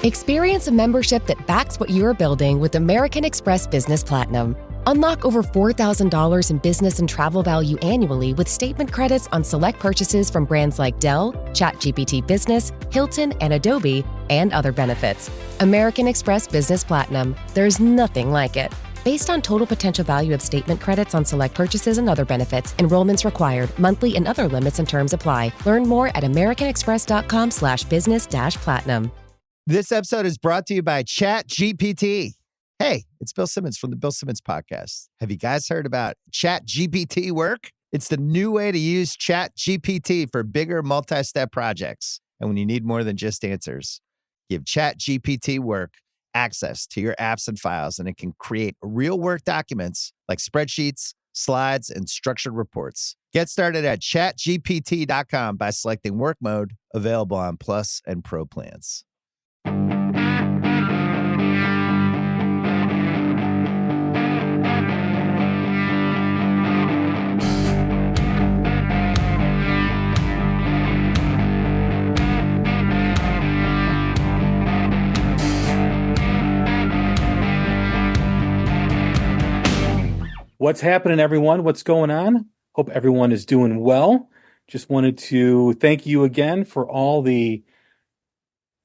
Experience a membership that backs what you're building with American Express Business Platinum. Unlock over $4,000 in business and travel value annually with statement credits on select purchases from brands like Dell, ChatGPT Business, Hilton, and Adobe, and other benefits. American Express Business Platinum. There's nothing like it. Based on total potential value of statement credits on select purchases and other benefits, enrollments required, monthly and other limits and terms apply. Learn more at americanexpress.com/business-platinum. This episode is brought to you by ChatGPT. Hey, it's Bill Simmons from the Bill Simmons Podcast. Have you guys heard about ChatGPT work? It's the new way to use ChatGPT for bigger multi-step projects. And when you need more than just answers, give ChatGPT work access to your apps and files, and it can create real work documents like spreadsheets, slides, and structured reports. Get started at chatgpt.com by selecting work mode, available on Plus and Pro plans. What's happening, everyone? What's going on? Hope everyone is doing well. Just wanted to thank you again for all the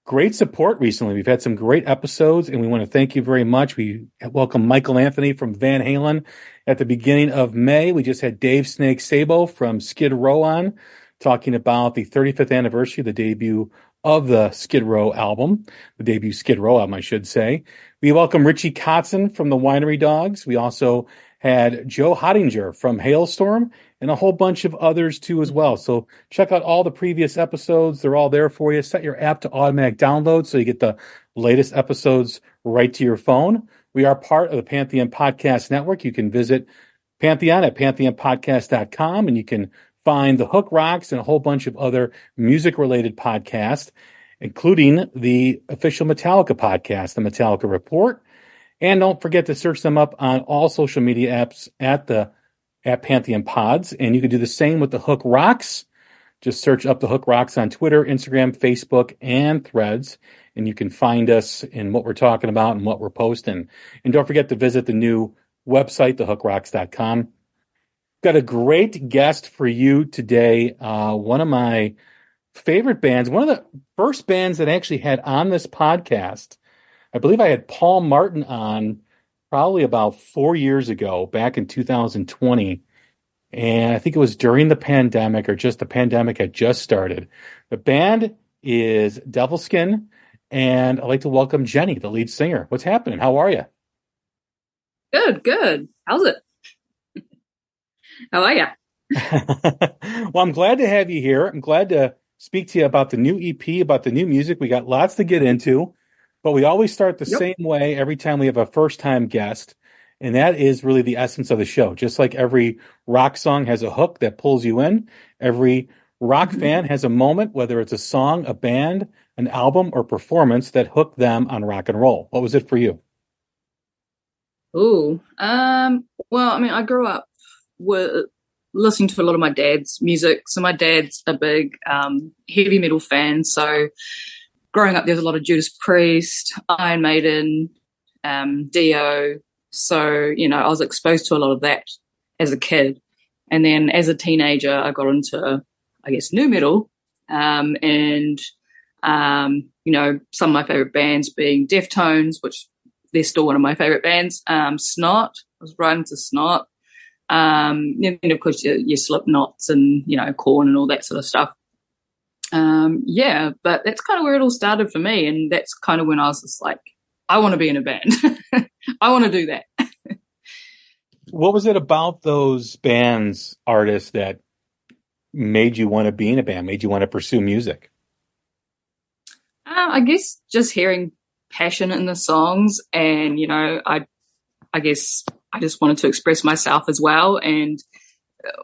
great support recently. We've had some great episodes, and we want to thank you very much. We welcome Michael Anthony from Van Halen at the beginning of May. We just had Dave Snake Sabo from Skid Row on, talking about the 35th anniversary of the debut of the Skid Row album, the debut Skid Row album, I should say. We welcome Richie Kotzen from the Winery Dogs. We also had Joe Hottinger from Hailstorm and a whole bunch of others too as well. So check out all the previous episodes. They're all there for you. Set your app to automatic download so you get the latest episodes right to your phone. We are part of the Pantheon Podcast Network. You can visit Pantheon at pantheonpodcast.com, and you can find The Hook Rocks and a whole bunch of other music-related podcasts, including the official Metallica podcast, the Metallica Report. And don't forget to search them up on all social media apps at Pantheon Pods. And you can do the same with The Hook Rocks. Just search up The Hook Rocks on Twitter, Instagram, Facebook, and Threads. And you can find us in what we're talking about and what we're posting. And don't forget to visit the new website, thehookrocks.com. Got a great guest for you today. One of my favorite bands, one of the first bands that I actually had on this podcast. I believe I had Paul Martin on probably about 4 years ago, back in 2020. And I think it was during the pandemic, or just the pandemic had just started. The band is Devilskin, and I'd like to welcome Jennie, the lead singer. What's happening? How are you? Good. How's it? How are you? Well, I'm glad to have you here. I'm glad to speak to you about the new EP, about the new music. We got lots to get into. But we always start the same way every time we have a first-time guest, and that is really the essence of the show. Just like every rock song has a hook that pulls you in, every rock fan has a moment, whether it's a song, a band, an album, or performance that hooked them on rock and roll. What was it for you? Well, I mean, I grew up with listening to a lot of my dad's music. So my dad's a big heavy metal fan, so growing up, there was a lot of Judas Priest, Iron Maiden, Dio. So, I was exposed to a lot of that as a kid. And then as a teenager, I got into, I guess, nu metal. Some of my favorite bands being Deftones, which they're still one of my favorite bands. Snot, I was right into Snot. And of course, your Slipknots and, Korn and all that sort of stuff. But that's kind of where it all started for me. And that's kind of when I was just like, I want to be in a band. I want to do that. What was it about those bands, artists, that made you want to be in a band, made you want to pursue music? I guess just hearing passion in the songs, and, I guess I just wanted to express myself as well. And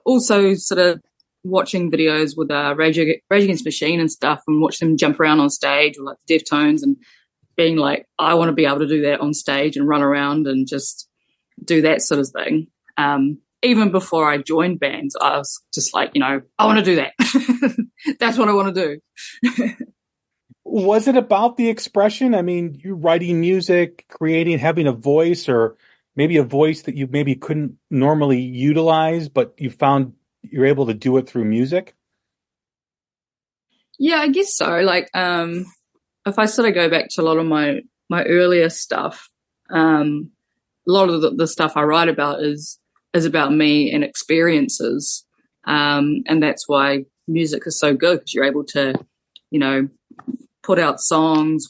also sort of watching videos with Rage Against the Machine and stuff, and watch them jump around on stage, or like Deftones, and being like, I want to be able to do that on stage and run around and just do that sort of thing. Even before I joined bands, I was just like, I want to do that. That's what I want to do. Was it about the expression? I mean, you writing music, creating, having a voice, or maybe a voice that you maybe couldn't normally utilize, but you found you're able to do it through music? Yeah, I guess so. Like, if I sort of go back to a lot of my earlier stuff, a lot of the stuff I write about is about me and experiences, and that's why music is so good, because you're able to, put out songs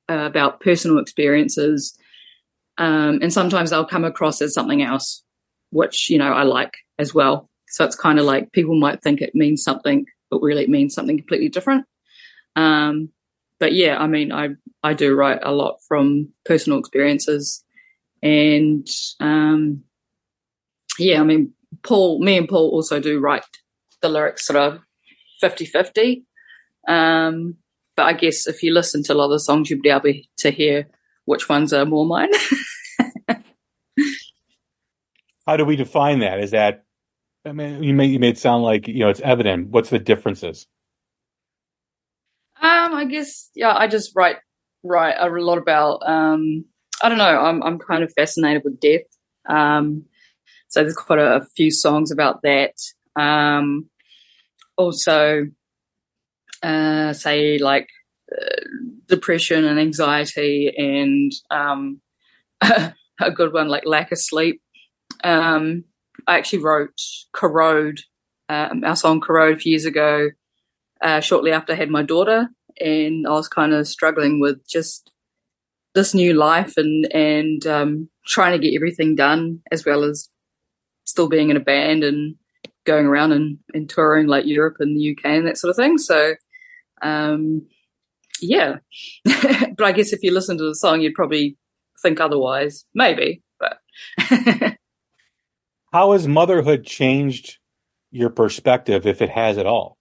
about personal experiences, and sometimes they'll come across as something else, which I like as well. So it's kind of like people might think it means something, but really it means something completely different. But yeah, I mean, I do write a lot from personal experiences, and yeah, I mean, me and Paul also do write the lyrics sort of 50-50. But I guess if you listen to a lot of the songs, you'll be able to hear which ones are more mine. How do we define that? Is that, I mean, you made it sound like, it's evident. What's the differences? I guess, yeah, I just write a lot about, I don't know, I'm kind of fascinated with death. So there's quite a few songs about that. Also, say like depression and anxiety, and a good one like lack of sleep. I actually wrote Corrode, our song Corrode, a few years ago, shortly after I had my daughter, and I was kind of struggling with just this new life and trying to get everything done, as well as still being in a band and going around and touring like Europe and the UK and that sort of thing. So, yeah. But I guess if you listen to the song, you'd probably think otherwise, maybe, but. How has motherhood changed your perspective, if it has at all?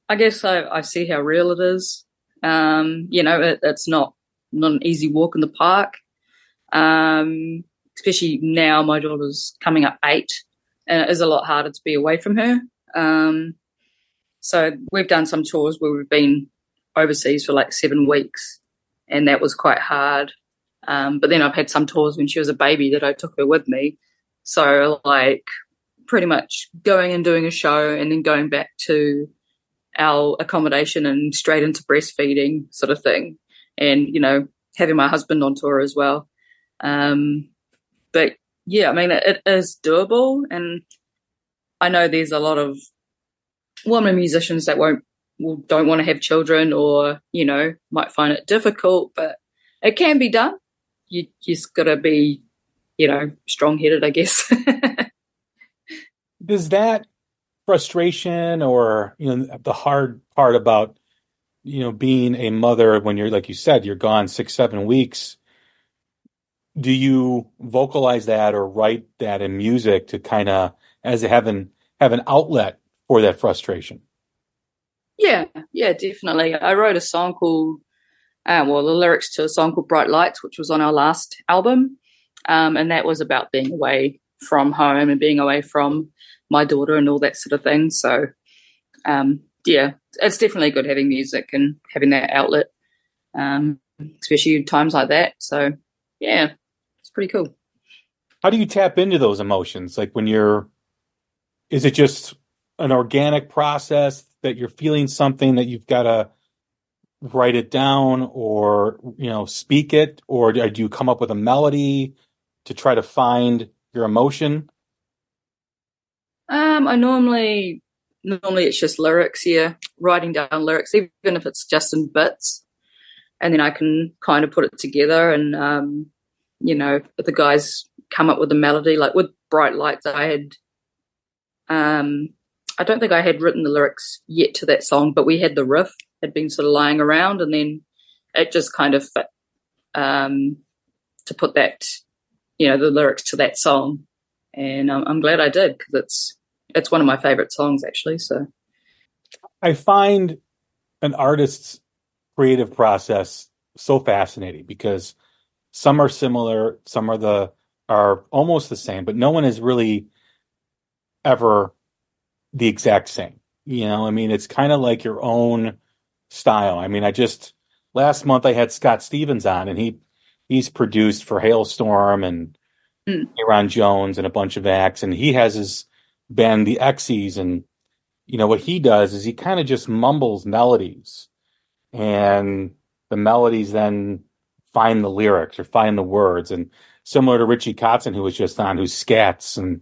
I guess I see how real it is. It's not an easy walk in the park. Especially now my daughter's coming up 8, and it is a lot harder to be away from her. So we've done some tours where we've been overseas for like 7 weeks, and that was quite hard. But then I've had some tours when she was a baby that I took her with me. So like pretty much going and doing a show and then going back to our accommodation and straight into breastfeeding sort of thing. And, having my husband on tour as well. But yeah, I mean, it is doable. And I know there's a lot of women musicians that don't want to have children, or, might find it difficult, but it can be done. You just got to be, strong-headed, I guess. Does that frustration or, the hard part about, being a mother when you're, like you said, you're gone 6-7 weeks, do you vocalize that or write that in music to kind of have an outlet for that frustration? Yeah, definitely. I wrote a song called, the lyrics to a song called Bright Lights, which was on our last album. And that was about being away from home and being away from my daughter and all that sort of thing. So, yeah, it's definitely good having music and having that outlet, especially in times like that. So, yeah, it's pretty cool. How do you tap into those emotions? Like is it just an organic process that you're feeling something that you've got to write it down or, speak it? Or do you come up with a melody to try to find your emotion? I normally it's just lyrics here, writing down lyrics, even if it's just in bits, and then I can kind of put it together. And the guys come up with a melody. Like with Bright Lights, I don't think I had written the lyrics yet to that song, but we had the riff had been sort of lying around, and then it just kind of fit to put that, the lyrics to that song. And I'm glad I did, because it's one of my favorite songs, actually. So I find an artist's creative process so fascinating, because some are similar, some are almost the same, but no one is really ever the exact same. I mean, it's kind of like your own style. I mean, last month I had Scott Stevens on, and he's produced for Hailstorm and Aaron Jones and a bunch of acts, and he has his band, the X's, and what he does is he kind of just mumbles melodies, and the melodies then find the lyrics or find the words. And similar to Richie Kotzen, who was just on, who scats and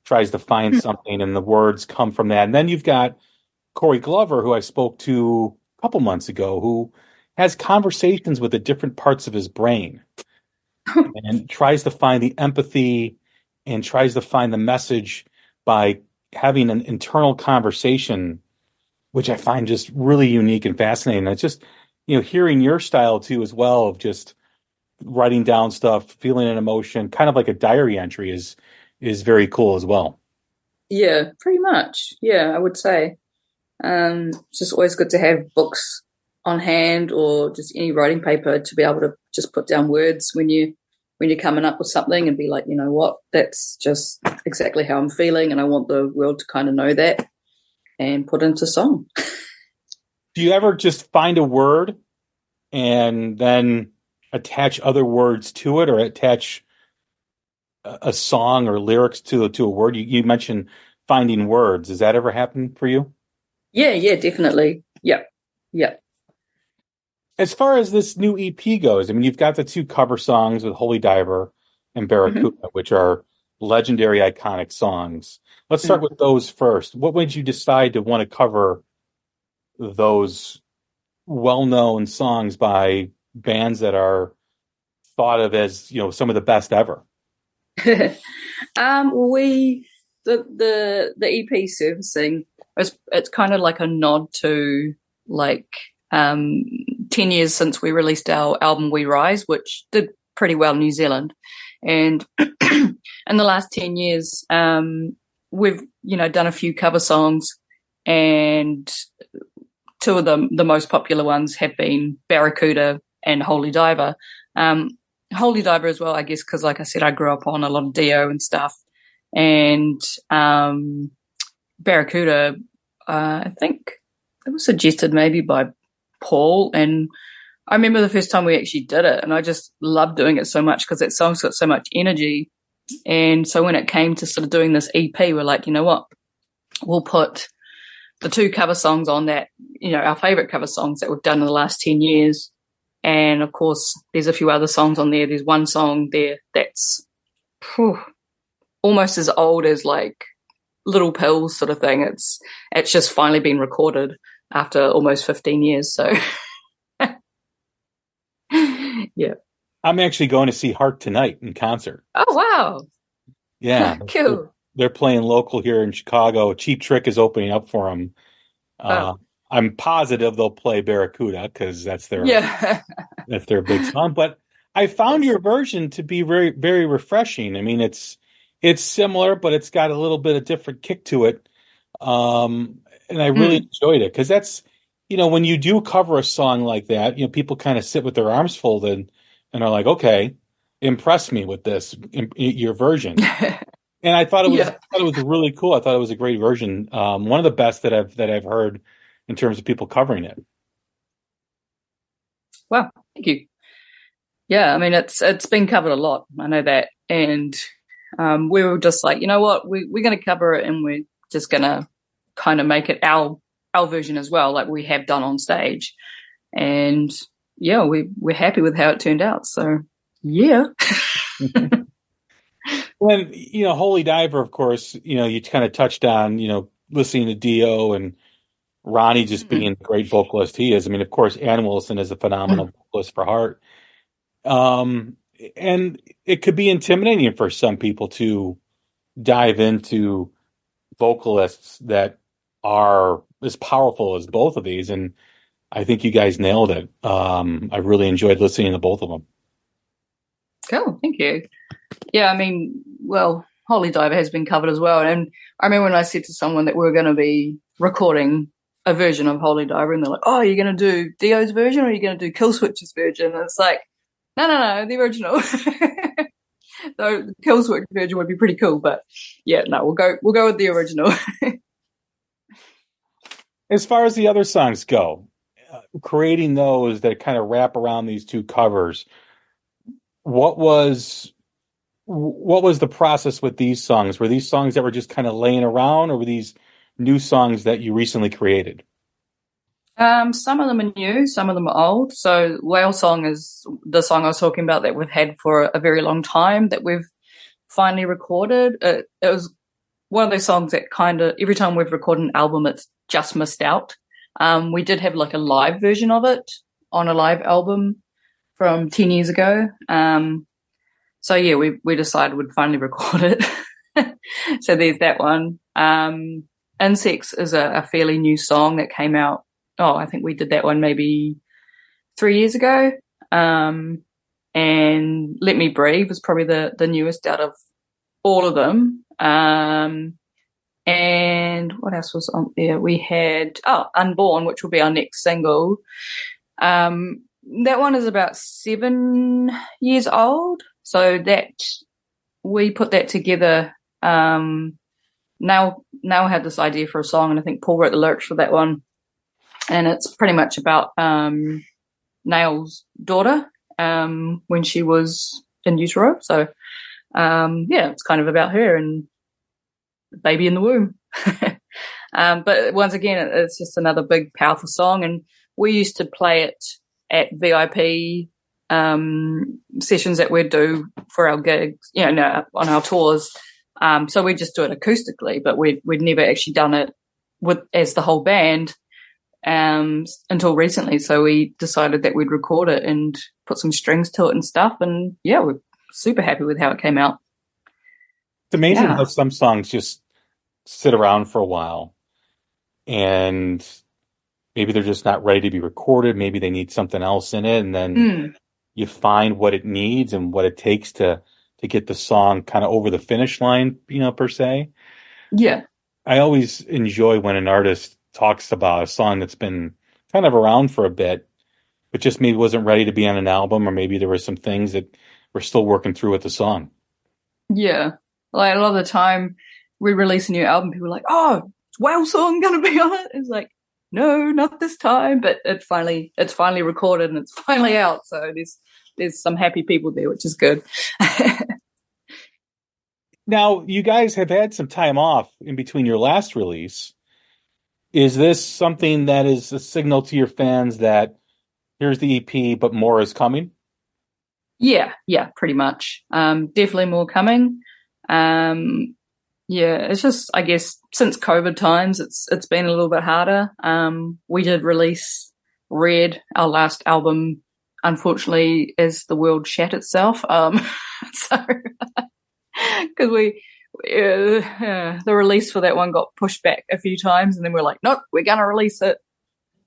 tries to find something, and the words come from that. And then you've got Corey Glover, who I spoke to a couple months ago, who has conversations with the different parts of his brain and tries to find the empathy and tries to find the message by having an internal conversation, which I find just really unique and fascinating. It's just, hearing your style too, as well, of just writing down stuff, feeling an emotion, kind of like a diary entry is very cool as well. Yeah, pretty much. Yeah, I would say. It's just always good to have books on hand or just any writing paper to be able to just put down words when you're coming up with something and be like, you know what, that's just exactly how I'm feeling, and I want the world to kind of know that and put into song. Do you ever just find a word and then attach other words to it, or attach a song or lyrics to a word? You mentioned finding words. Does that ever happen for you? Yeah, definitely. Yeah. As far as this new EP goes, I mean, you've got the 2 cover songs with Holy Diver and Barracuda, which are legendary, iconic songs. Let's start with those first. What made you decide to want to cover those well-known songs by bands that are thought of as, some of the best ever? The EP Servicing, it's kind of like a nod to 10 years since we released our album We Rise, which did pretty well in New Zealand. And in the last 10 years, we've, done a few cover songs, and 2 of the most popular ones have been Barracuda and Holy Diver. Holy Diver as well, I guess, because like I said, I grew up on a lot of Dio and stuff. And Barracuda, I think it was suggested maybe by Paul, and I remember the first time we actually did it, and I just loved doing it so much because that song's got so much energy. And so when it came to sort of doing this EP, we're like, you know what, we'll put the 2 cover songs on that, our favorite cover songs that we've done in the last 10 years. And of course, there's a few other songs on there. There's one song there that's almost as old as like Little Pills sort of thing. It's just finally been recorded after almost 15 years. So, yeah. I'm actually going to see Heart tonight in concert. Oh, wow. Yeah. Cool. They're playing local here in Chicago. Cheap Trick is opening up for them. I'm positive they'll play Barracuda because that's their big song. But I found your version to be very, very refreshing. I mean, it's similar, but it's got a little bit of different kick to it. And I really enjoyed it because that's, when you do cover a song like that, people kind of sit with their arms folded and are like, okay, impress me with this, your version. And I thought it was really cool. I thought it was a great version. One of the best that I've heard in terms of people covering it. Wow, thank you. Yeah, I mean, it's been covered a lot. I know that. And we were just like, you know what, we're going to cover it, and we're just going to kind of make it our version as well, like we have done on stage. And yeah, we're happy with how it turned out. So yeah. When, Holy Diver, of course, you kind of touched on, listening to Dio and Ronnie just being the great vocalist he is. I mean, of course, Ann Wilson is a phenomenal vocalist for Heart. And it could be intimidating for some people to dive into vocalists that are as powerful as both of these. And I think you guys nailed it. I really enjoyed listening to both of them. Cool. Thank you. Yeah, I mean, well, Holy Diver has been covered as well. And I remember when I said to someone that we were going to be recording a version of Holy Diver, and they're like, oh, you're going to do Dio's version or are you going to do Killswitch's version? And it's like, no, the original. So the Killswitch version would be pretty cool, but yeah, no, we'll go with the original. As far as the other songs go, creating those that kind of wrap around these two covers, what was the process with these songs? Were these songs that were just kind of laying around, or were these new songs that you recently created? Some of them are new, some of them are old. So Whale Song is the song I was talking about that we've had for a very long time that we've finally recorded. It was one of those songs that kind of, every time we've recorded an album, it's just missed out. We did have like a live version of it on a live album from 10 years ago. So yeah, we decided we'd finally record it. So there's that one. Insects is a fairly new song that came out. I think we did that one maybe 3 years ago. And Let Me Breathe was probably the newest out of all of them. And what else was on there? We had Unborn, which will be our next single. That one is about 7 years old. So that we put that together. Now I had this idea for a song, and I think Paul wrote the lyrics for that one. And it's pretty much about Nail's daughter when she was in utero. So it's kind of about her and the baby in the womb. But once again, it's just another big, powerful song. And we used to play it at VIP sessions that we'd do for our gigs, on our tours. So we'd just do it acoustically, but we'd never actually done it as the whole band until recently. So we decided that we'd record it and put some strings to it and stuff. And yeah, we're super happy with how it came out. It's amazing how some songs just sit around for a while and maybe they're just not ready to be recorded. Maybe they need something else in it. And then you find what it needs and what it takes to get the song kind of over the finish line, per se. Yeah. I always enjoy when an artist talks about a song that's been kind of around for a bit, but just maybe wasn't ready to be on an album, or maybe there were some things that we're still working through with the song. Yeah. Like a lot of the time we release a new album, people are like, "Oh, is Whale Song going to be on it?" It's like, no, not this time, but it's finally recorded and it's finally out. So there's some happy people there, which is good. Now, you guys have had some time off in between your last release. Is this something that is a signal to your fans that here's the EP, but more is coming? Yeah, pretty much. Definitely more coming. It's just, I guess, since COVID times, it's been a little bit harder. We did release Red, our last album, unfortunately, as the world shat itself. So, because the release for that one got pushed back a few times, and then we're like, nope, we're going to release it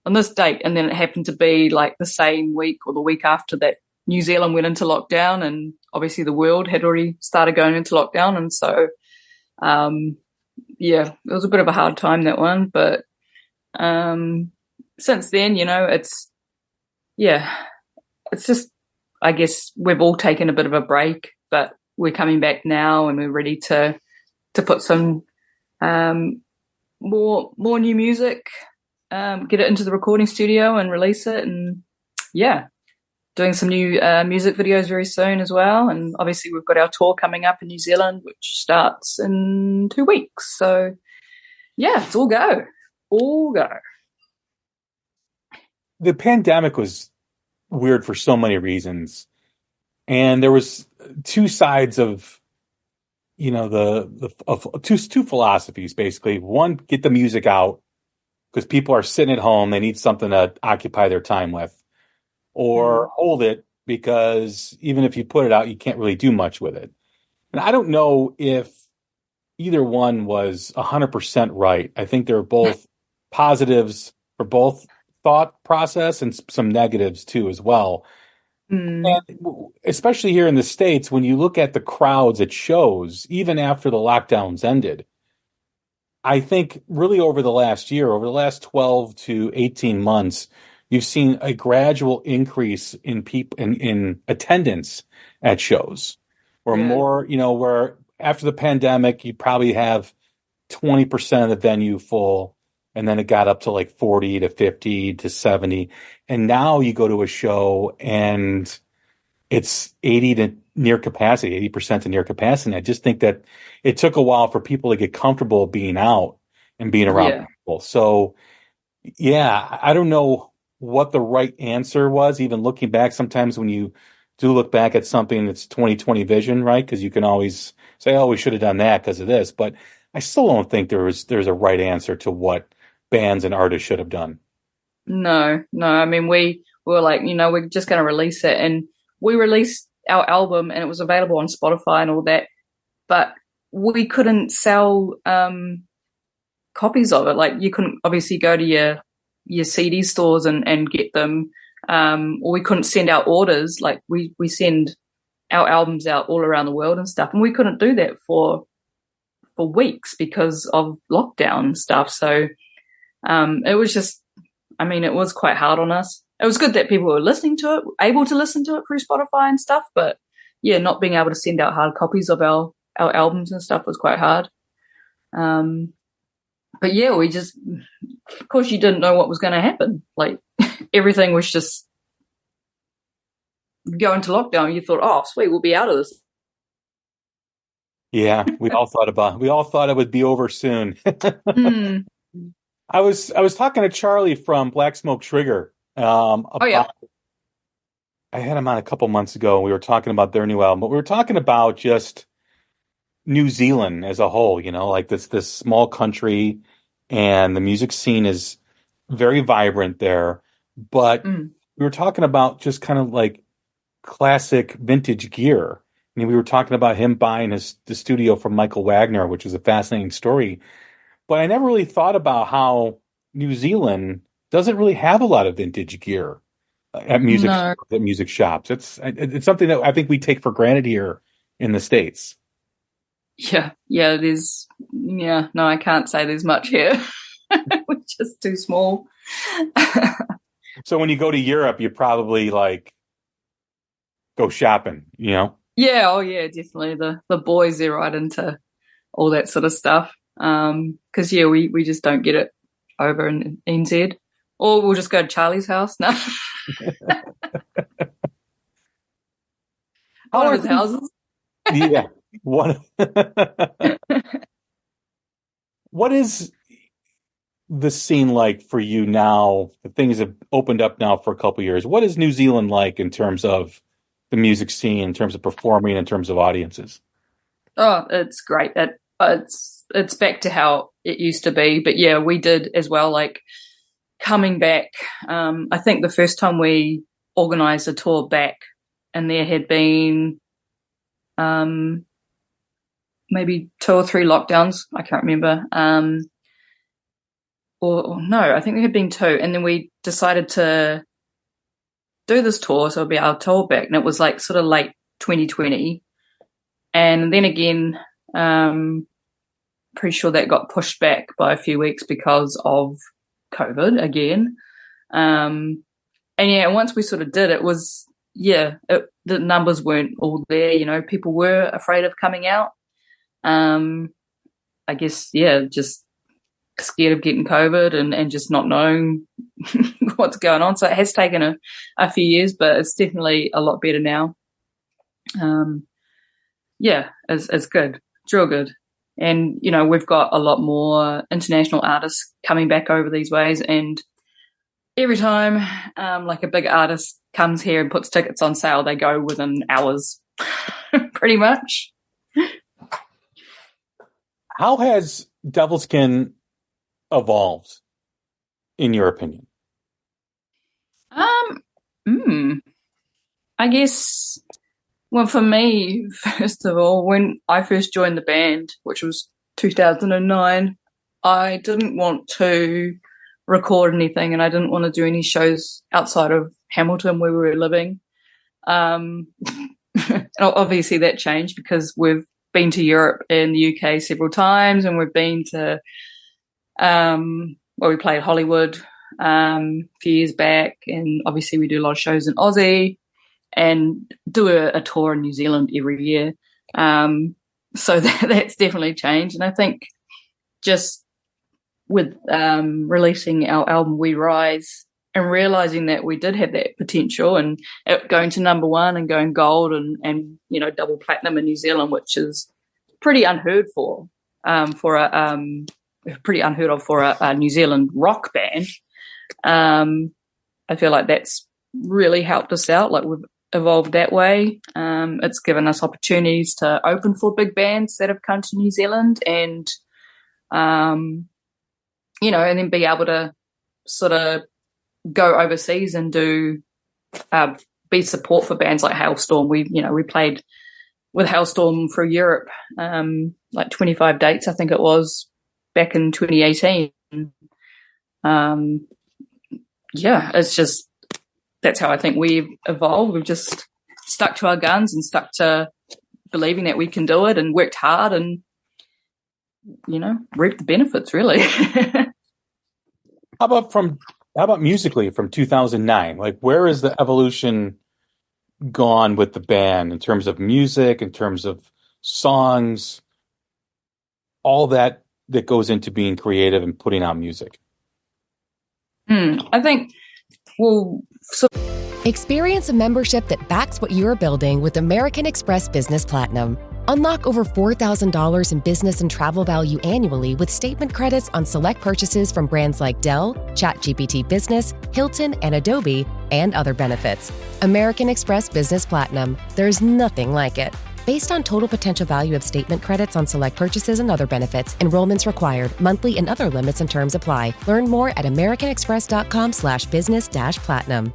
on this date. And then it happened to be like the same week or the week after that New Zealand went into lockdown, and obviously the world had already started going into lockdown. And so, it was a bit of a hard time, that one. But since then, it's just, I guess we've all taken a bit of a break, but we're coming back now and we're ready to put some more new music, get it into the recording studio and release it. And doing some new music videos very soon as well. And obviously we've got our tour coming up in New Zealand, which starts in 2 weeks. So it's all go. The pandemic was weird for so many reasons. And there was two sides of, two philosophies, basically. One, get the music out because people are sitting at home. They need something to occupy their time with. Or hold it because even if you put it out, you can't really do much with it. And I don't know if either one was 100% right. I think there are both positives for both thought process and some negatives too as well. And especially here in the States, when you look at the crowds at shows, even after the lockdowns ended, I think really over the last 12 to 18 months, you've seen a gradual increase in people in attendance at shows, or more, where after the pandemic, you probably have 20% of the venue full. and then it got up to like 40 to 50 to 70. And now you go to a show and it's 80 to near capacity, 80% to near capacity. I just think that it took a while for people to get comfortable being out and being around people. So, yeah, I don't know what the right answer was. Even looking back, sometimes when you do look back at something, it's 2020 vision, right? Because you can always say, "Oh, we should have done that because of this." But I still don't think there's a right answer to what bands and artists should have done. No. I mean, we were like, we're just going to release it, and we released our album, and it was available on Spotify and all that, but we couldn't sell copies of it. Like, you couldn't obviously go to your CD stores and get them, or we couldn't send out orders. Like, we send our albums out all around the world and stuff, and we couldn't do that for weeks because of lockdown and stuff. So it was just, it was quite hard on us. It was good that people were listening to it, able to listen to it through Spotify and stuff, but yeah, not being able to send out hard copies of our albums and stuff was quite hard. But yeah, we just, of course, you didn't know what was going to happen. Like, everything was just going to lockdown. You thought, oh, sweet, we'll be out of this. Yeah, we all thought it would be over soon. I was talking to Charlie from Black Smoke Trigger. I had him on a couple months ago. We were talking about their new album, but we were talking about just New Zealand as a whole, like this small country, and the music scene is very vibrant there. But we were talking about just kind of like classic vintage gear. I mean, we were talking about him buying the studio from Michael Wagner, which was a fascinating story. But I never really thought about how New Zealand doesn't really have a lot of vintage gear at music shops. It's something that I think we take for granted here in the States. Yeah, it is. Yeah, no, I can't say there's much here. We're just too small. So when you go to Europe, you probably like go shopping, Yeah, oh yeah, definitely. The boys are right into all that sort of stuff. Because we just don't get it over in NZ, or we'll just go to Charlie's house. No, one of his houses. Yeah, one. What is the scene like for you now? The things have opened up now for a couple of years. What is New Zealand like in terms of the music scene, in terms of performing, in terms of audiences? Oh, it's great. It's back to how it used to be. But yeah, we did as well, like coming back. I think the first time we organized a tour back, and there had been maybe 2 or 3 lockdowns. I can't remember. Or no, I think there had been 2. And then we decided to do this tour. So it'll be our tour back. And it was like sort of late 2020. And then again, pretty sure that got pushed back by a few weeks because of COVID again. And yeah, once we sort of did, it was, the numbers weren't all there. People were afraid of coming out. I guess, just scared of getting COVID and just not knowing what's going on. So it has taken a few years, but it's definitely a lot better now. It's good. It's real good. And, we've got a lot more international artists coming back over these ways. And every time, like a big artist comes here and puts tickets on sale, they go within hours, pretty much. How has Devilskin evolved, in your opinion? I guess, well, for me, first of all, when I first joined the band, which was 2009, I didn't want to record anything, and I didn't want to do any shows outside of Hamilton where we were living. And obviously that changed because we've been to Europe and the UK several times, and we've been to we played Hollywood a few years back, and obviously we do a lot of shows in Aussie and do a tour in New Zealand every year. So that's definitely changed. And I think just with releasing our album We Rise and realizing that we did have that potential, and it going to number one and going gold and you know, double platinum in New Zealand, which is pretty unheard of for a New Zealand rock band. I feel like that's really helped us out. Like, we've evolved that way. It's given us opportunities to open for big bands that have come to New Zealand, and you know, and then be able to sort of go overseas and do be support for bands like Hailstorm. We played with Hailstorm for Europe, like 25 dates, I think it was, back in 2018. It's just, that's how I think we've evolved. We've just stuck to our guns and stuck to believing that we can do it, and worked hard and, you know, reaped the benefits, really. How about musically from 2009? Like, where is the evolution gone with the band in terms of music, in terms of songs, all that goes into being creative and putting out music? I think, Experience a membership that backs what you're building with American Express Business Platinum. Unlock over $4,000 in business and travel value annually with statement credits on select purchases from brands like Dell, ChatGPT Business, Hilton, and Adobe, and other benefits. American Express Business Platinum. There's nothing like it. Based on total potential value of statement credits on select purchases and other benefits, enrollments required, monthly and other limits and terms apply. Learn more at americanexpress.com/business-platinum.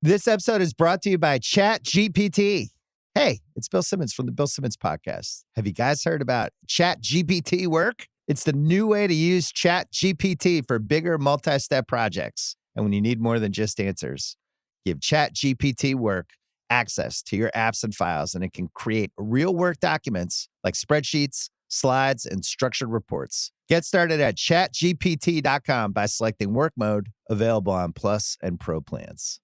This episode is brought to you by ChatGPT. Hey, it's Bill Simmons from the Bill Simmons Podcast. Have you guys heard about ChatGPT work? It's the new way to use ChatGPT for bigger multi-step projects. And when you need more than just answers, give ChatGPT work access to your apps and files, and it can create real work documents like spreadsheets, slides, and structured reports. Get started at chatgpt.com by selecting work mode, available on Plus and Pro plans.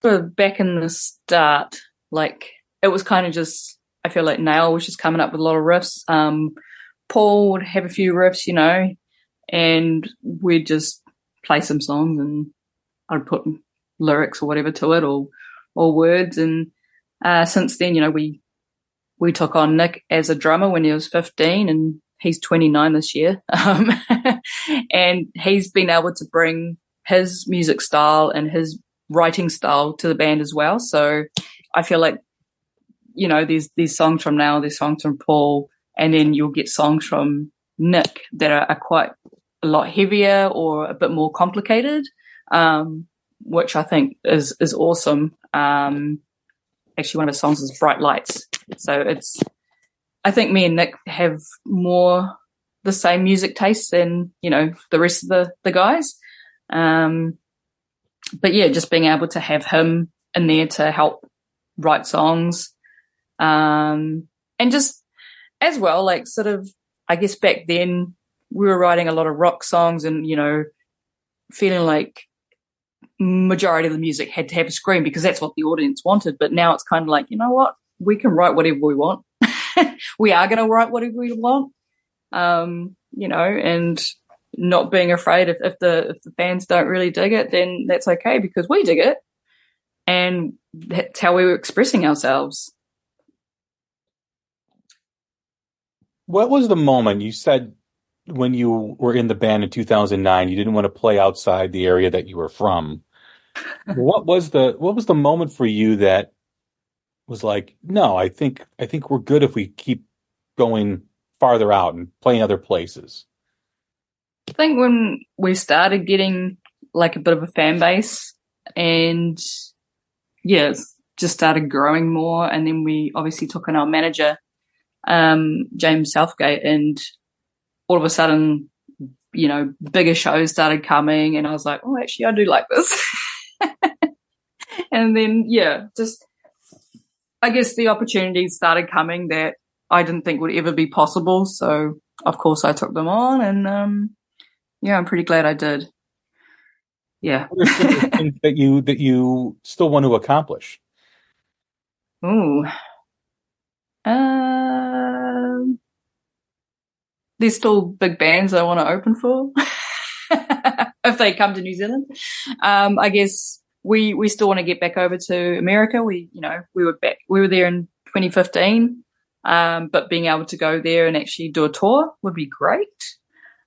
back in the start, like, it was kind of just, I feel like Nail was just coming up with a lot of riffs. Paul would have a few riffs, you know, and we'd just play some songs, and I'd put lyrics or whatever to it, or words. And since then, you know, we took on Nick as a drummer when he was 15, and he's 29 this year. And he's been able to bring his music style and his writing style to the band as well. So I feel like, you know, there's songs from Nail, there's songs from Paul, and then you'll get songs from Nick that are quite a lot heavier or a bit more complicated, which I think is awesome. Actually, one of his songs is Bright Lights. So I think me and Nick have more the same music taste than, you know, the rest of the guys. But yeah, just being able to have him in there to help write songs. And just as well, like, sort of, I guess back then we were writing a lot of rock songs and, you know, feeling like majority of the music had to have a scream because that's what the audience wanted. But now it's kind of like, you know what, we can write whatever we want. We are going to write whatever we want, you know, and not being afraid if the fans don't really dig it, then that's okay because we dig it. And that's how we were expressing ourselves. What was the moment you said when you were in the band in 2009, you didn't want to play outside the area that you were from? What was the moment for you that was like, no, I think we're good if we keep going farther out and playing other places? I think when we started getting like a bit of a fan base and just started growing more, and then we obviously took on our manager, James Southgate, and all of a sudden, you know, bigger shows started coming, and I was like, oh, actually, I do like this. And then, just, I guess the opportunities started coming that I didn't think would ever be possible. So, of course, I took them on, and, I'm pretty glad I did. Yeah. What are some of the things that you still want to accomplish? Ooh. There's still big bands I want to open for. if they come to New Zealand. I guess we still want to get back over to America. We were there in 2015, but being able to go there and actually do a tour would be great.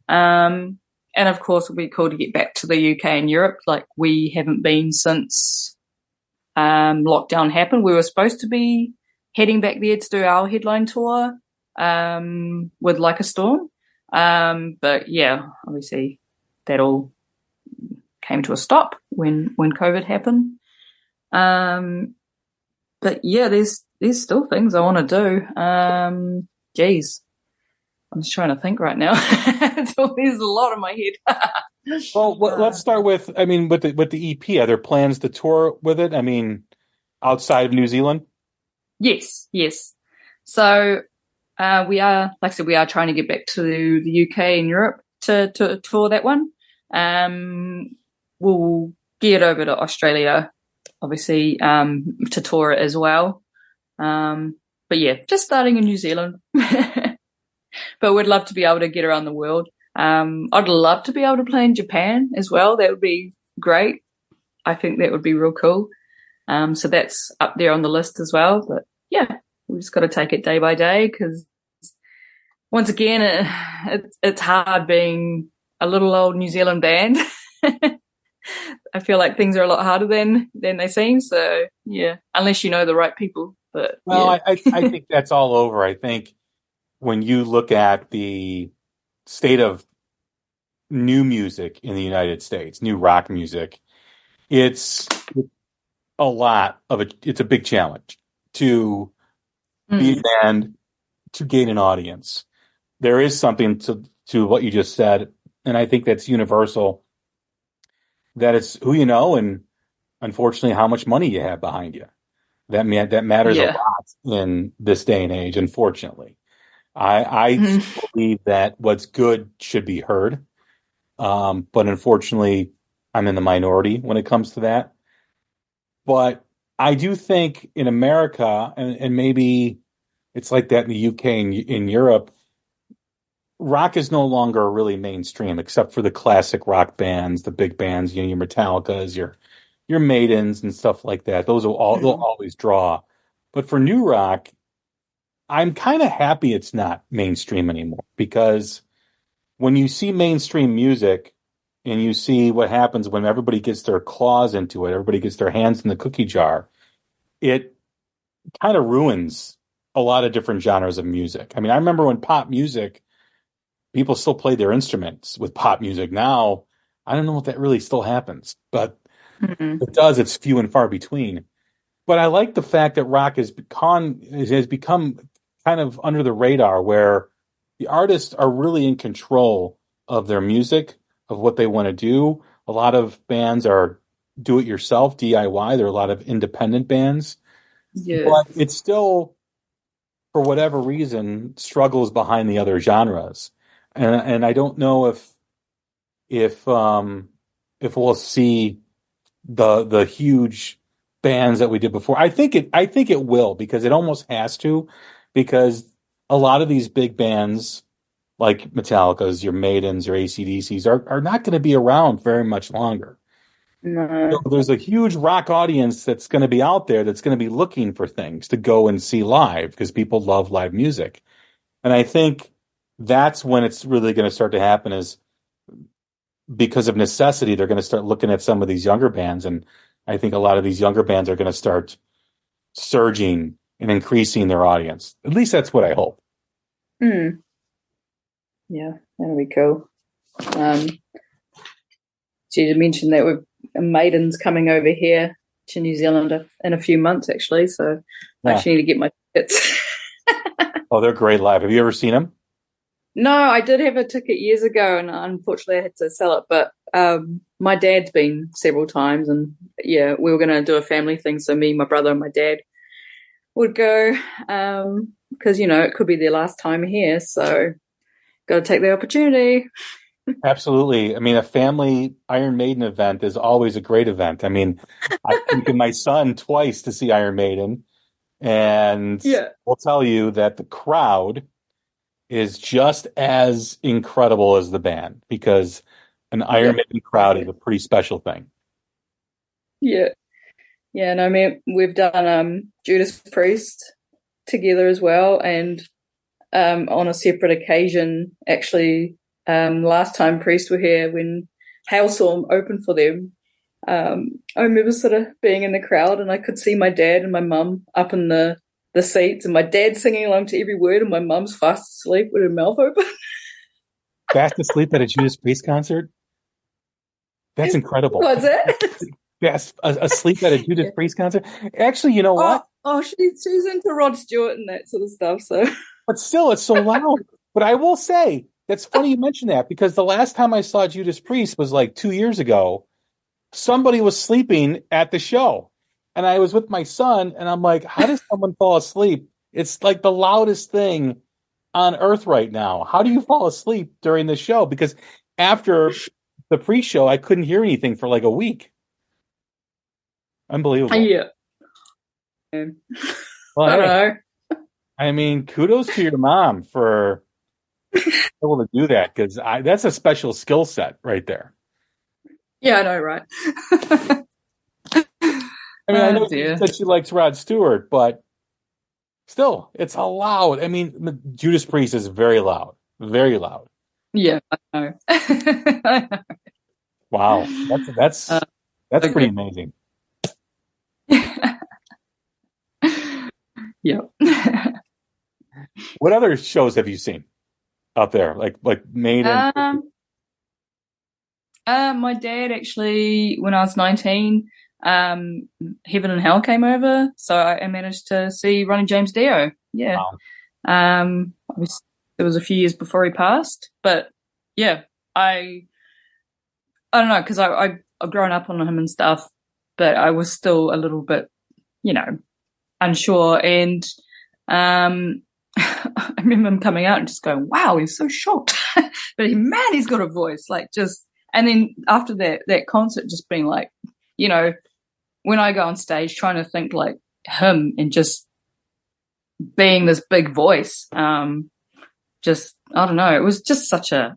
And of course, it would be cool to get back to the UK and Europe. Like, we haven't been since lockdown happened. We were supposed to be heading back there to do our headline tour with Like a Storm. But yeah, obviously that all came to a stop when COVID happened. But yeah, there's still things I want to do. Geez, I'm just trying to think right now. There's a lot in my head. Well, let's start with, I mean, with the EP. Are there plans to tour with it? I mean, outside of New Zealand? Yes. So we are, like I said, we are trying to get back to the UK and Europe to tour that one. We'll get over to Australia, obviously, to tour it as well. But yeah, just starting in New Zealand. But we'd love to be able to get around the world. I'd love to be able to play in Japan as well. That would be great. I think that would be real cool. So that's up there on the list as well. But yeah, we just got to take it day by day, because once again, it's hard being a little old New Zealand band. I feel like things are a lot harder than they seem. So yeah, unless you know the right people. But well, yeah. I think that's all over. I think when you look at the state of new music in the United States, new rock music, it's it's a big challenge to be a band, to gain an audience. There is something to what you just said, and I think that's universal, that it's who you know and unfortunately how much money you have behind you. That matters a lot in this day and age, unfortunately. I believe that what's good should be heard. But unfortunately, I'm in the minority when it comes to that. But I do think in America, and maybe it's like that in the UK and in Europe, rock is no longer really mainstream, except for the classic rock bands, the big bands, your Metallicas, your Maidens and stuff like that. Those will they'll always draw. But for new rock, I'm kind of happy it's not mainstream anymore, because when you see mainstream music and you see what happens when everybody gets their claws into it, everybody gets their hands in the cookie jar, it kind of ruins a lot of different genres of music. I mean, I remember when pop music, people still played their instruments with pop music. Now, I don't know if that really still happens, but it does. It's few and far between. But I like the fact that rock has become kind of under the radar, where the artists are really in control of their music, of what they want to do. A lot of bands are do-it-yourself, DIY. There are a lot of independent bands. Yeah. But it's still, for whatever reason, struggles behind the other genres. And I don't know if we'll see the huge bands that we did before. I think it will, because it almost has to, because a lot of these big bands like Metallica's, your Maidens, your AC/DC's are not going to be around very much longer. No. So there's a huge rock audience that's going to be out there that's going to be looking for things to go and see live, because people love live music. And I think that's when it's really going to start to happen, is because of necessity, they're going to start looking at some of these younger bands. And I think a lot of these younger bands are going to start surging and increasing their audience. At least that's what I hope. Yeah, that'll be cool. You mentioned that with Maidens coming over here to New Zealand in a few months, actually. So I actually need to get my tickets. Oh, they're great live. Have you ever seen them? No, I did have a ticket years ago, and unfortunately I had to sell it. But my dad's been several times, and yeah, we were going to do a family thing. So me, my brother, and my dad would go, because it could be their last time here. So got to take the opportunity. Absolutely. I mean, a family Iron Maiden event is always a great event. I mean, I've taken my son twice to see Iron Maiden, and we'll tell you that the crowd is just as incredible as the band, because An Iron Maiden crowd is a pretty special thing. Yeah. Yeah, and I mean, we've done Judas Priest together as well, and on a separate occasion, actually, last time Priest were here, when Hailstorm opened for them, I remember sort of being in the crowd, and I could see my dad and my mum up in the seats, and my dad singing along to every word, and my mum's fast asleep with her mouth open. Fast asleep at a Judas Priest concert? That's incredible. What's that? Yes, asleep at a Judas Priest concert. Actually, you know what? Oh, she's into Rod Stewart and that sort of stuff. So, but still, it's so loud. But I will say, that's funny you mention that, because the last time I saw Judas Priest was like 2 years ago. Somebody was sleeping at the show, and I was with my son, and I'm like, how does someone fall asleep? It's like the loudest thing on earth right now. How do you fall asleep during the show? Because after the pre-show, I couldn't hear anything for like a week. Unbelievable. Yeah. Well, I don't know. I mean, kudos to your mom for able to do that, because that's a special skill set right there. Yeah, I know, right? I mean, I know you said she likes Rod Stewart, but still, it's loud. I mean, Judas Priest is very loud. Very loud. Yeah, I know. I know. Wow. That's pretty amazing. Yeah. What other shows have you seen out there? Like Maiden? My dad actually, when I was 19, Heaven and Hell came over, so I managed to see Ronnie James Dio. Yeah. Wow. It was a few years before he passed, but yeah, I don't know, because I've grown up on him and stuff, but I was still a little bit, unsure, and I remember him coming out and just going, wow, he's so shocked. But man, he's got a voice, and then after that concert, just being like, when I go on stage trying to think like him and just being this big voice, I don't know, it was just such a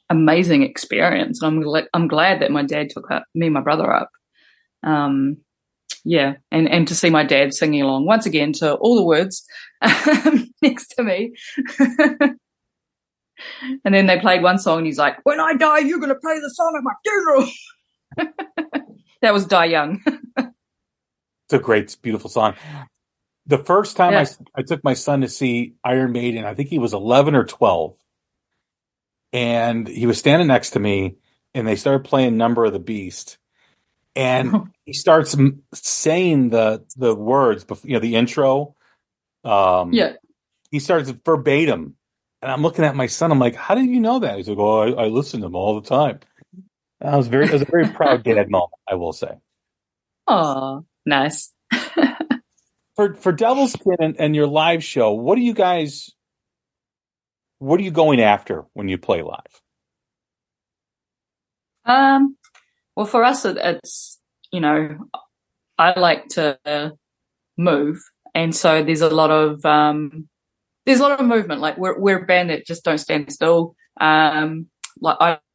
amazing experience. And I'm glad that my dad took me and my brother up. Yeah, and to see my dad singing along once again to all the words next to me. And then they played one song and he's like, when I die, you're going to play the song at my funeral. That was Die Young. It's a great, beautiful song. The first time I took my son to see Iron Maiden, I think he was 11 or 12. And he was standing next to me, and they started playing Number of the Beast. And he starts saying the words, the intro. He starts verbatim. And I'm looking at my son. I'm like, how did you know that? He's like, oh, I listen to them all the time. It was a very proud dad moment, I will say. Oh, nice. For Devilskin and your live show, what are you going after when you play live? Well, for us, it's, I like to move. And so there's a lot of movement. Like we're a band that just don't stand still. I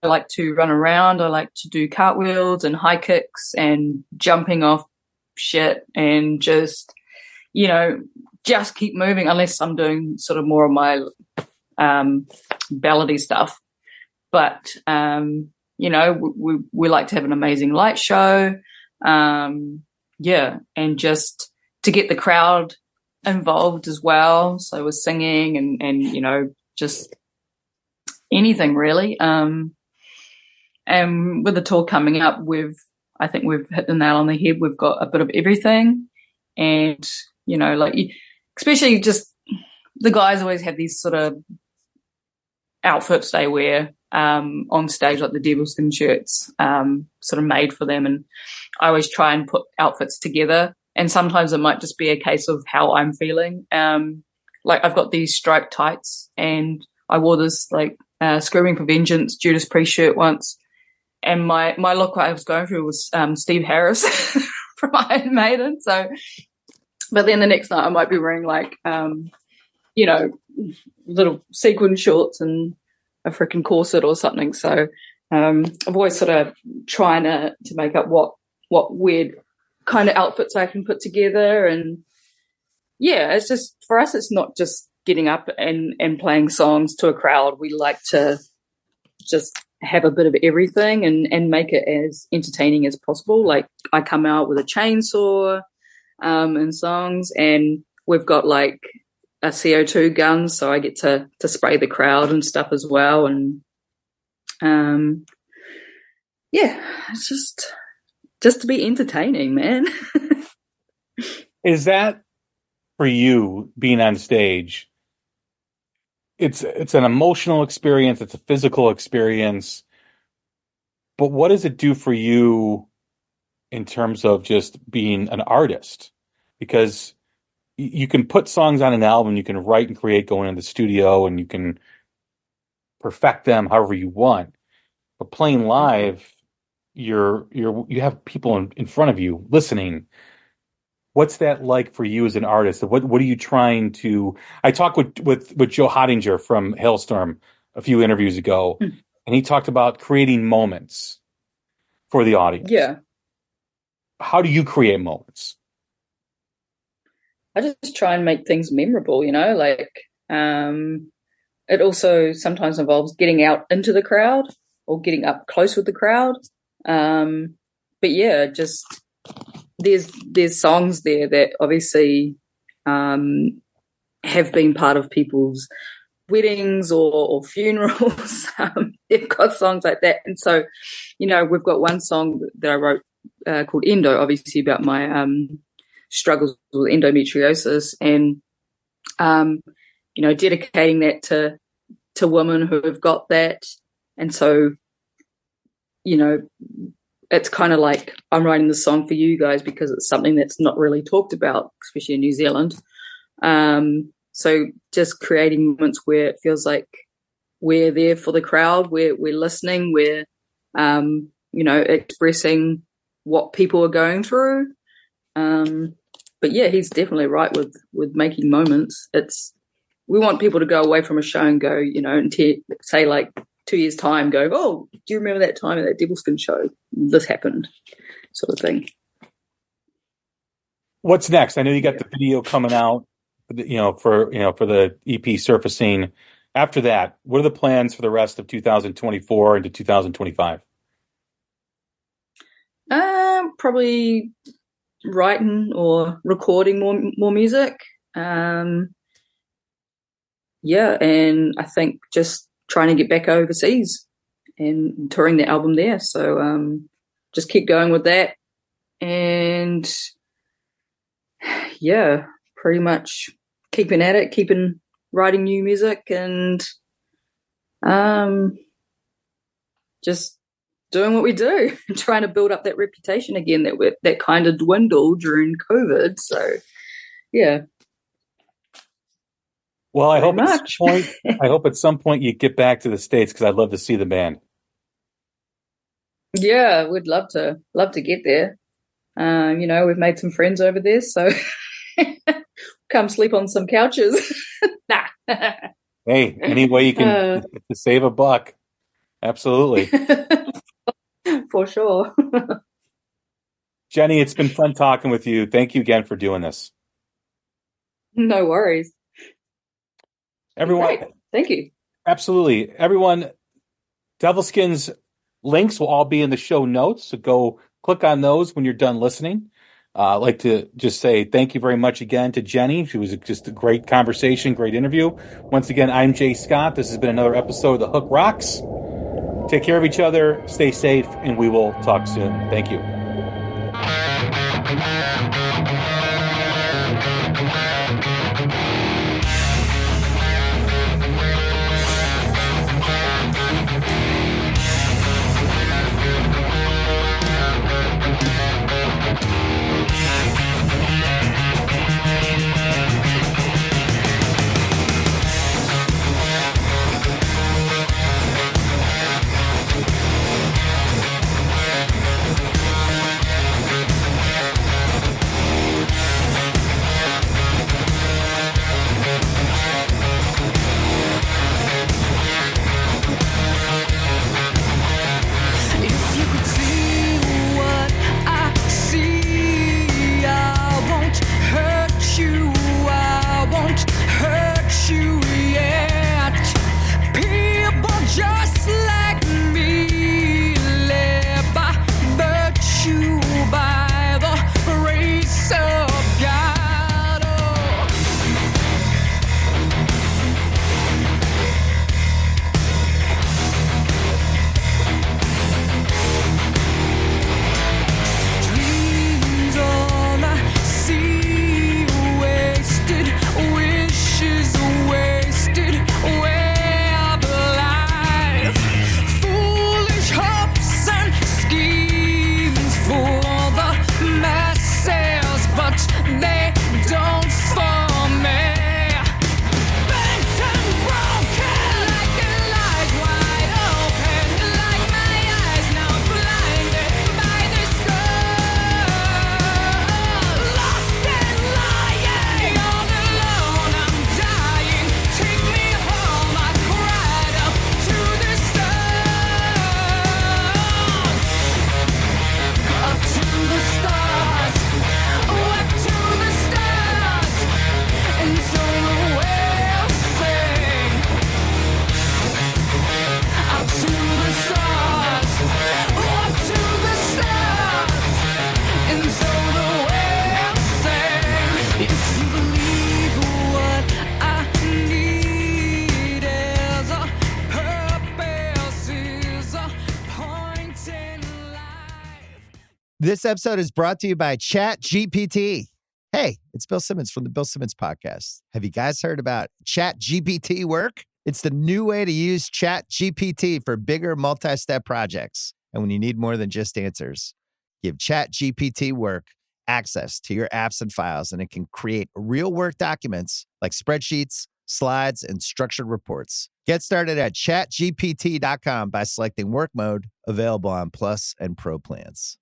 like to run around. I like to do cartwheels and high kicks and jumping off shit and just keep moving, unless I'm doing sort of more of my ballady stuff. But we like to have an amazing light show. And just to get the crowd involved as well. So we're singing and just anything really. And with the tour coming up, I think we've hit the nail on the head. We've got a bit of everything, and especially just the guys always have these sort of outfits they wear on stage, like the Devilskin shirts, sort of made for them. And I always try and put outfits together. And sometimes it might just be a case of how I'm feeling. Like I've got these striped tights, and I wore this Screaming for Vengeance Judas Priest shirt once. And my look I was going through was Steve Harris from Iron Maiden. So, but then the next night I might be wearing little sequin shorts and a freaking corset or something. So, I've always sort of trying to make up what weird kind of outfits I can put together. And yeah, it's just, for us, it's not just getting up and playing songs to a crowd. We like to just have a bit of everything and make it as entertaining as possible. Like, I come out with a chainsaw and songs, and we've got like a CO2 gun, so I get to spray the crowd and stuff as well. And yeah, it's just to be entertaining, man. Is that, for you, being on stage, it's an emotional experience, it's a physical experience, but what does it do for you in terms of just being an artist? Because you can put songs on an album, you can write and create going in the studio, and you can perfect them however you want. But playing live, you have people in front of you listening. What's that like for you as an artist? What are you trying to? I talked with Joe Hottinger from Hailstorm a few interviews ago, and he talked about creating moments for the audience. Yeah. How do you create moments? I just try and make things memorable, like it also sometimes involves getting out into the crowd or getting up close with the crowd. But yeah, just there's songs there that obviously have been part of people's weddings or funerals. They've got songs like that. And so, we've got one song that I wrote called Endo, obviously about my struggles with endometriosis, and dedicating that to women who have got that. And so, it's kind of like I'm writing the song for you guys because it's something that's not really talked about, especially in New Zealand. So just creating moments where it feels like we're there for the crowd, we're listening, we're expressing what people are going through. But yeah, he's definitely right with making moments. We want people to go away from a show and go, and say like 2 years' time, go, oh, do you remember that time at that Devilskin show? This happened, sort of thing. What's next? I know you got the video coming out, for the EP surfacing. After that, what are the plans for the rest of 2024 into 2025? Probably writing or recording more music. And I think just trying to get back overseas and touring the album there. So just keep going with that. And yeah, pretty much keeping at it, keeping writing new music, and just doing what we do, trying to build up that reputation again that kind of dwindled during COVID. So yeah. Well, I hope at some point you get back to the States, because I'd love to see the band. Yeah, we'd love to get there. We've made some friends over there, so come sleep on some couches. Nah. Hey, any way you can to save a buck. Absolutely. For sure. Jennie, it's been fun talking with you. Thank you again for doing this. No worries. Everyone, great. Thank you. Absolutely. Everyone, Devilskin's links will all be in the show notes, so go click on those when you're done listening. I'd like to just say thank you very much again to Jennie. She was just a great conversation, great interview. Once again, I'm Jay Scott. This has been another episode of The Hook Rocks. Take care of each other, stay safe, and we will talk soon. Thank you. This episode is brought to you by Chat GPT. Hey, it's Bill Simmons from the Bill Simmons Podcast. Have you guys heard about Chat GPT work? It's the new way to use Chat GPT for bigger multi-step projects. And when you need more than just answers, give Chat GPT work access to your apps and files, and it can create real work documents like spreadsheets, slides, and structured reports. Get started at chatgpt.com by selecting work mode, available on Plus and Pro plans.